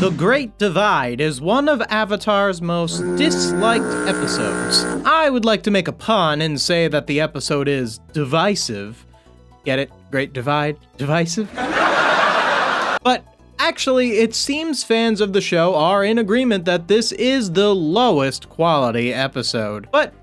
The Great Divide is one of Avatar's most disliked episodes. I would like to make a pun and say that the episode is divisive. Get it? Great Divide? Divisive? But actually, it seems fans of the show are in agreement that this is the lowest quality episode. But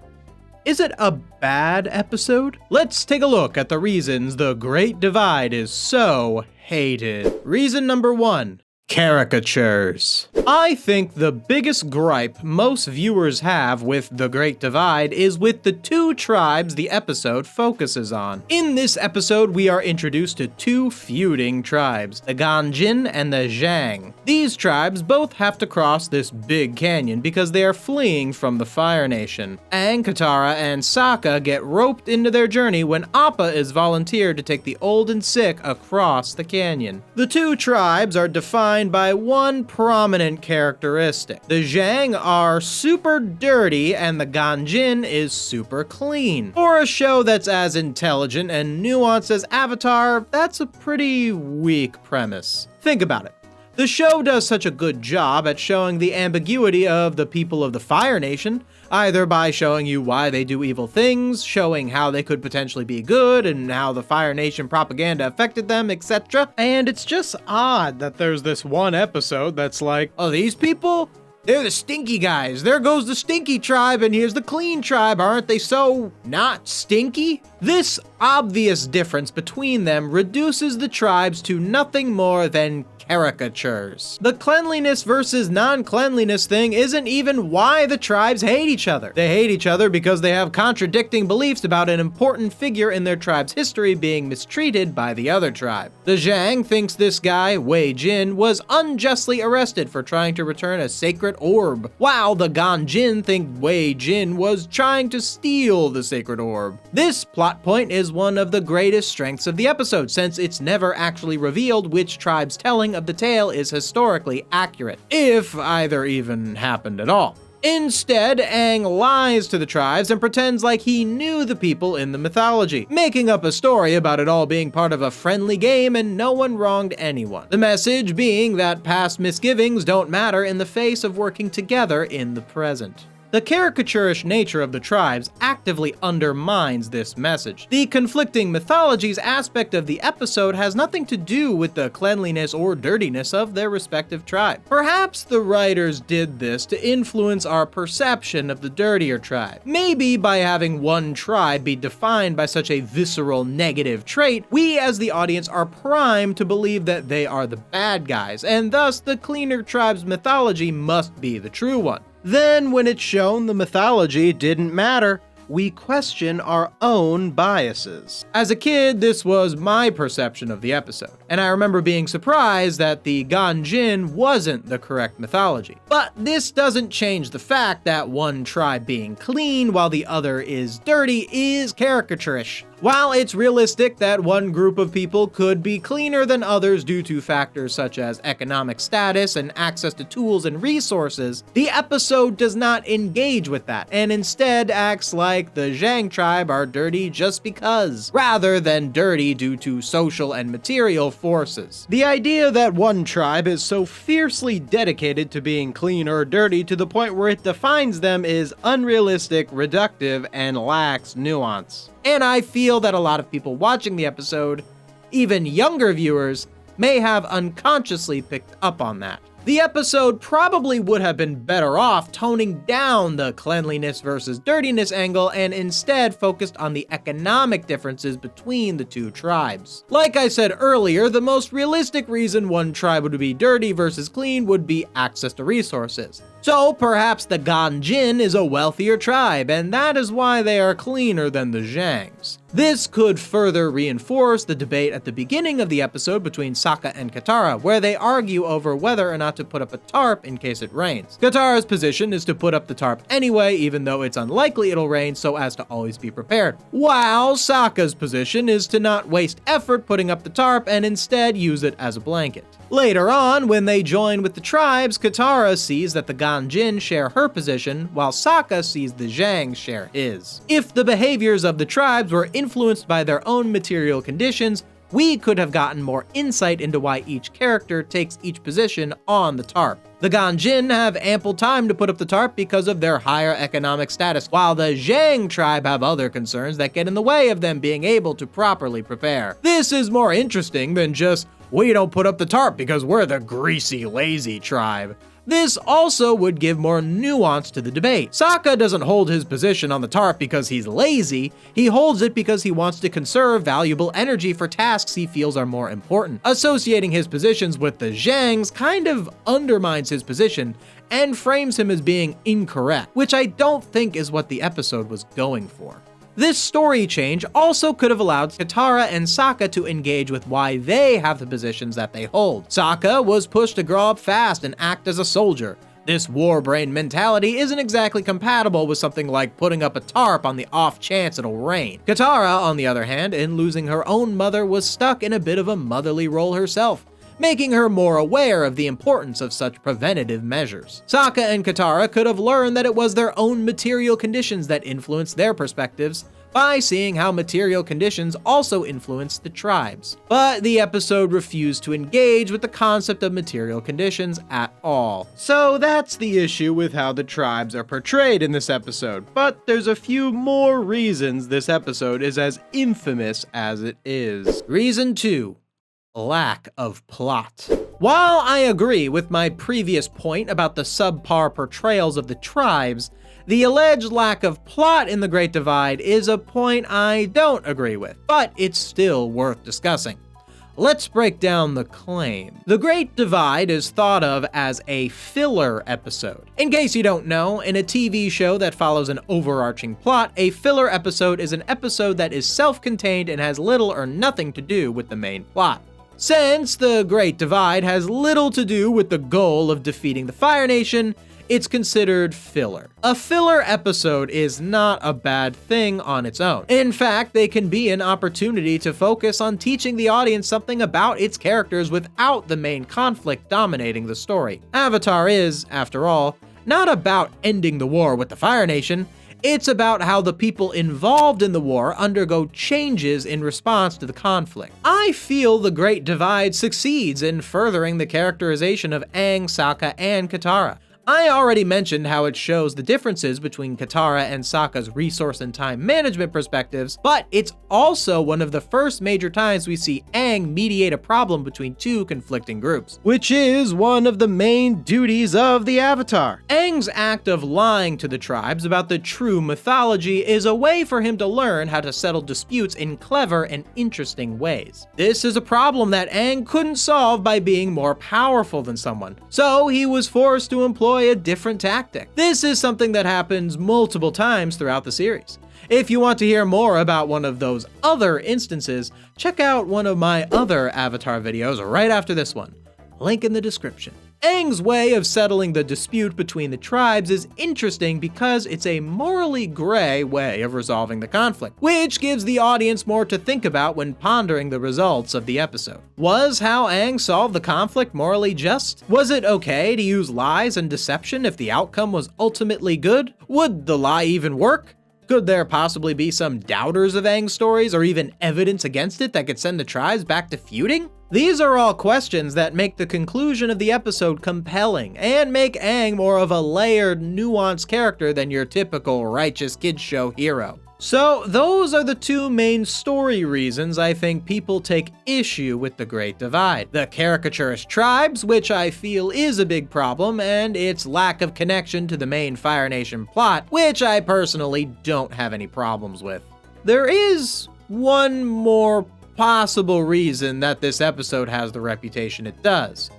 is it a bad episode? Let's take a look at the reasons The Great Divide is so hated. Reason number 1. Caricatures. I think the biggest gripe most viewers have with The Great Divide is with the two tribes the episode focuses on. In this episode, we are introduced to two feuding tribes, the Ganjin and the Zhang. These tribes both have to cross this big canyon because they are fleeing from the Fire Nation. Aang, Katara, and Sokka get roped into their journey when Appa is volunteered to take the old and sick across the canyon. The two tribes are defined by one prominent characteristic. The Zhang are super dirty and the Ganjin is super clean. For a show that's as intelligent and nuanced as Avatar, that's a pretty weak premise. Think about it. The show does such a good job at showing the ambiguity of the people of the Fire Nation, either by showing you why they do evil things, showing how they could potentially be good, and how the Fire Nation propaganda affected them, etc. And it's just odd that there's this one episode that's like, oh, these people? They're the stinky guys. There goes the stinky tribe, and here's the clean tribe. Aren't they so not stinky? This obvious difference between them reduces the tribes to nothing more than caricatures. The cleanliness versus non-cleanliness thing isn't even why the tribes hate each other. They hate each other because they have contradicting beliefs about an important figure in their tribe's history being mistreated by the other tribe. The Zhang thinks this guy, Wei Jin, was unjustly arrested for trying to return a sacred orb, while the Ganjin think Wei Jin was trying to steal the sacred orb. This plot point is one of the greatest strengths of the episode, since it's never actually revealed which tribe's telling of the tale is historically accurate, if either even happened at all. Instead, Aang lies to the tribes and pretends like he knew the people in the mythology, making up a story about it all being part of a friendly game and no one wronged anyone. The message being that past misgivings don't matter in the face of working together in the present. The caricaturish nature of the tribes actively undermines this message. The conflicting mythologies aspect of the episode has nothing to do with the cleanliness or dirtiness of their respective tribe. Perhaps the writers did this to influence our perception of the dirtier tribe. Maybe by having one tribe be defined by such a visceral negative trait, we as the audience are primed to believe that they are the bad guys, and thus the cleaner tribe's mythology must be the true one. Then, when it's shown the mythology didn't matter, we question our own biases. As a kid, this was my perception of the episode, and I remember being surprised that the Ganjin wasn't the correct mythology. But this doesn't change the fact that one tribe being clean while the other is dirty is caricaturish. While it's realistic that one group of people could be cleaner than others due to factors such as economic status and access to tools and resources, the episode does not engage with that, and instead acts like the Zhang tribe are dirty just because, rather than dirty due to social and material forces. The idea that one tribe is so fiercely dedicated to being clean or dirty to the point where it defines them is unrealistic, reductive, and lacks nuance. And I feel that a lot of people watching the episode, even younger viewers, may have unconsciously picked up on that. The episode probably would have been better off toning down the cleanliness versus dirtiness angle and instead focused on the economic differences between the two tribes. Like I said earlier, the most realistic reason one tribe would be dirty versus clean would be access to resources. So perhaps the Ganjin is a wealthier tribe, and that is why they are cleaner than the Zhangs. This could further reinforce the debate at the beginning of the episode between Sokka and Katara, where they argue over whether or not to put up a tarp in case it rains. Katara's position is to put up the tarp anyway, even though it's unlikely it'll rain, so as to always be prepared. While Sokka's position is to not waste effort putting up the tarp and instead use it as a blanket. Later on, when they join with the tribes, Katara sees that the Ganjin share her position, while Sokka sees the Zhang share his. If the behaviors of the tribes were influenced by their own material conditions, we could have gotten more insight into why each character takes each position on the tarp. The Ganjin have ample time to put up the tarp because of their higher economic status, while the Zhang tribe have other concerns that get in the way of them being able to properly prepare. This is more interesting than just, we don't put up the tarp because we're the greasy, lazy tribe. This also would give more nuance to the debate. Sokka doesn't hold his position on the tarp because he's lazy, he holds it because he wants to conserve valuable energy for tasks he feels are more important. Associating his positions with the Zhangs kind of undermines his position and frames him as being incorrect, which I don't think is what the episode was going for. This story change also could have allowed Katara and Sokka to engage with why they have the positions that they hold. Sokka was pushed to grow up fast and act as a soldier. This war brain mentality isn't exactly compatible with something like putting up a tarp on the off chance it'll rain. Katara, on the other hand, in losing her own mother, was stuck in a bit of a motherly role herself, making her more aware of the importance of such preventative measures. Sokka and Katara could have learned that it was their own material conditions that influenced their perspectives by seeing how material conditions also influenced the tribes. But the episode refused to engage with the concept of material conditions at all. So that's the issue with how the tribes are portrayed in this episode. But there's a few more reasons this episode is as infamous as it is. Reason 2. Lack of plot. While I agree with my previous point about the subpar portrayals of the tribes, the alleged lack of plot in The Great Divide is a point I don't agree with, but it's still worth discussing. Let's break down the claim. The Great Divide is thought of as a filler episode. In case you don't know, in a TV show that follows an overarching plot, a filler episode is an episode that is self-contained and has little or nothing to do with the main plot. Since The Great Divide has little to do with the goal of defeating the Fire Nation, it's considered filler. A filler episode is not a bad thing on its own. In fact, they can be an opportunity to focus on teaching the audience something about its characters without the main conflict dominating the story. Avatar is, after all, not about ending the war with the Fire Nation. It's about how the people involved in the war undergo changes in response to the conflict. I feel The Great Divide succeeds in furthering the characterization of Aang, Sokka, and Katara. I already mentioned how it shows the differences between Katara and Sokka's resource and time management perspectives, but it's also one of the first major times we see Aang mediate a problem between two conflicting groups, which is one of the main duties of the Avatar. Aang's act of lying to the tribes about the true mythology is a way for him to learn how to settle disputes in clever and interesting ways. This is a problem that Aang couldn't solve by being more powerful than someone, so he was forced to employ a different tactic. This is something that happens multiple times throughout the series. If you want to hear more about one of those other instances, check out one of my other Avatar videos right after this one. Link in the description. Aang's way of settling the dispute between the tribes is interesting because it's a morally gray way of resolving the conflict, which gives the audience more to think about when pondering the results of the episode. Was how Aang solved the conflict morally just? Was it okay to use lies and deception if the outcome was ultimately good? Would the lie even work? Could there possibly be some doubters of Aang's stories or even evidence against it that could send the tribes back to feuding? These are all questions that make the conclusion of the episode compelling and make Aang more of a layered, nuanced character than your typical righteous kids show hero. So those are the two main story reasons I think people take issue with The Great Divide. The caricaturist tribes, which I feel is a big problem, and its lack of connection to the main Fire Nation plot, which I personally don't have any problems with. There is one more possible reason that this episode has the reputation it does.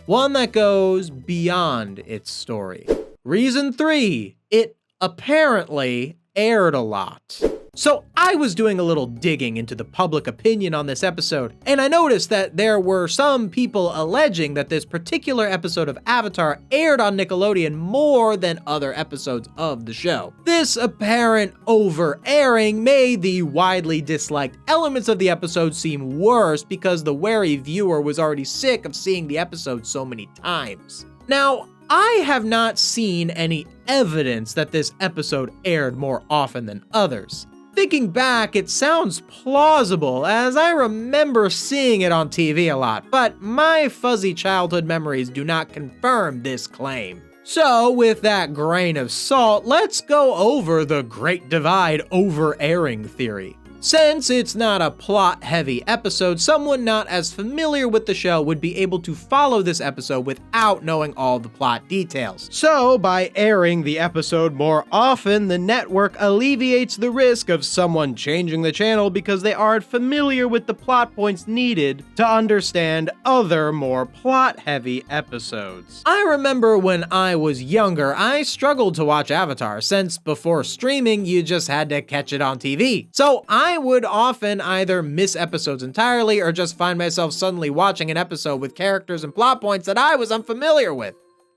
One that goes beyond its story. Reason 3, it apparently aired a lot. So I was doing a little digging into the public opinion on this episode, and I noticed that there were some people alleging that this particular episode of Avatar aired on Nickelodeon more than other episodes of the show. This apparent over-airing made the widely disliked elements of the episode seem worse because the wary viewer was already sick of seeing the episode so many times. Now, I have not seen any evidence that this episode aired more often than others. Thinking back, it sounds plausible, as I remember seeing it on TV a lot, but my fuzzy childhood memories do not confirm this claim. So, with that grain of salt, let's go over the Great Divide over-airing theory. Since it's not a plot-heavy episode, someone not as familiar with the show would be able to follow this episode without knowing all the plot details. So, by airing the episode more often, the network alleviates the risk of someone changing the channel because they aren't familiar with the plot points needed to understand other more plot-heavy episodes. I remember when I was younger, I struggled to watch Avatar, since before streaming, you just had to catch it on TV. So I would often either miss episodes entirely or just find myself suddenly watching an episode with characters and plot points that I was unfamiliar with.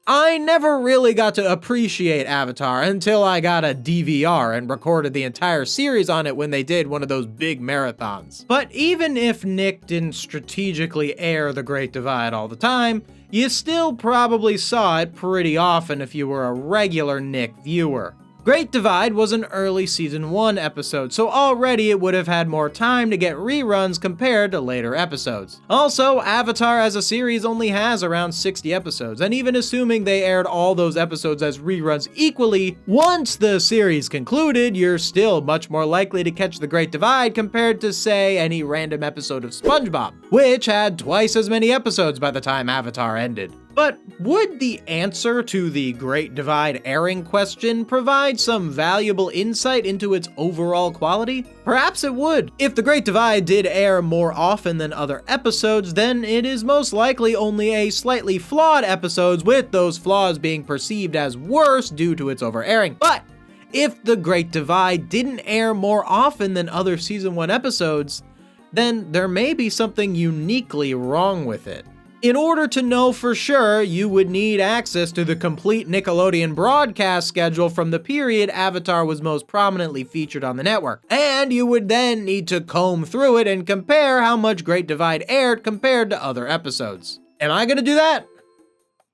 I never really got to appreciate Avatar until I got a DVR and recorded the entire series on it when they did one of those big marathons. But even if Nick didn't strategically air The Great Divide all the time, you still probably saw it pretty often if you were a regular Nick viewer. Great Divide was an early Season 1 episode, so already it would have had more time to get reruns compared to later episodes. Also, Avatar as a series only has around 60 episodes, and even assuming they aired all those episodes as reruns equally, once the series concluded, you're still much more likely to catch The Great Divide compared to, say, any random episode of SpongeBob, which had twice as many episodes by the time Avatar ended. But would the answer to the Great Divide airing question provide some valuable insight into its overall quality? Perhaps it would. If The Great Divide did air more often than other episodes, then it is most likely only a slightly flawed episode, with those flaws being perceived as worse due to its over-airing. But if The Great Divide didn't air more often than other Season 1 episodes, then there may be something uniquely wrong with it. In order to know for sure, you would need access to the complete Nickelodeon broadcast schedule from the period Avatar was most prominently featured on the network. And you would then need to comb through it and compare how much Great Divide aired compared to other episodes. Am I gonna do that?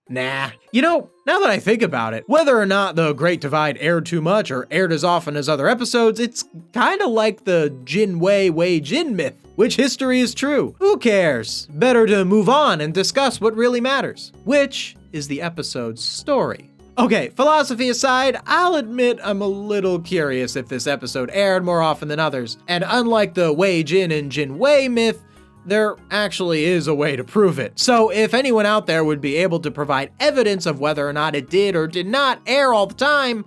Nah. You know, now that I think about it, whether or not The Great Divide aired too much or aired as often as other episodes, it's kinda like the Jin Wei Jin myth. Which history is true? Who cares? Better to move on and discuss what really matters, which is the episode's story. Okay, philosophy aside, I'll admit I'm a little curious if this episode aired more often than others, and unlike the Wei Jin and Jin Wei myth, there actually is a way to prove it. So if anyone out there would be able to provide evidence of whether or not it did or did not air all the time,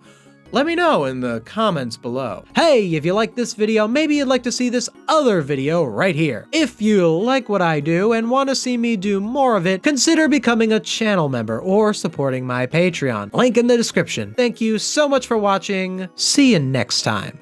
let me know in the comments below. Hey, if you like this video, maybe you'd like to see this other video right here. If you like what I do and want to see me do more of it, consider becoming a channel member or supporting my Patreon. Link in the description. Thank you so much for watching. See you next time.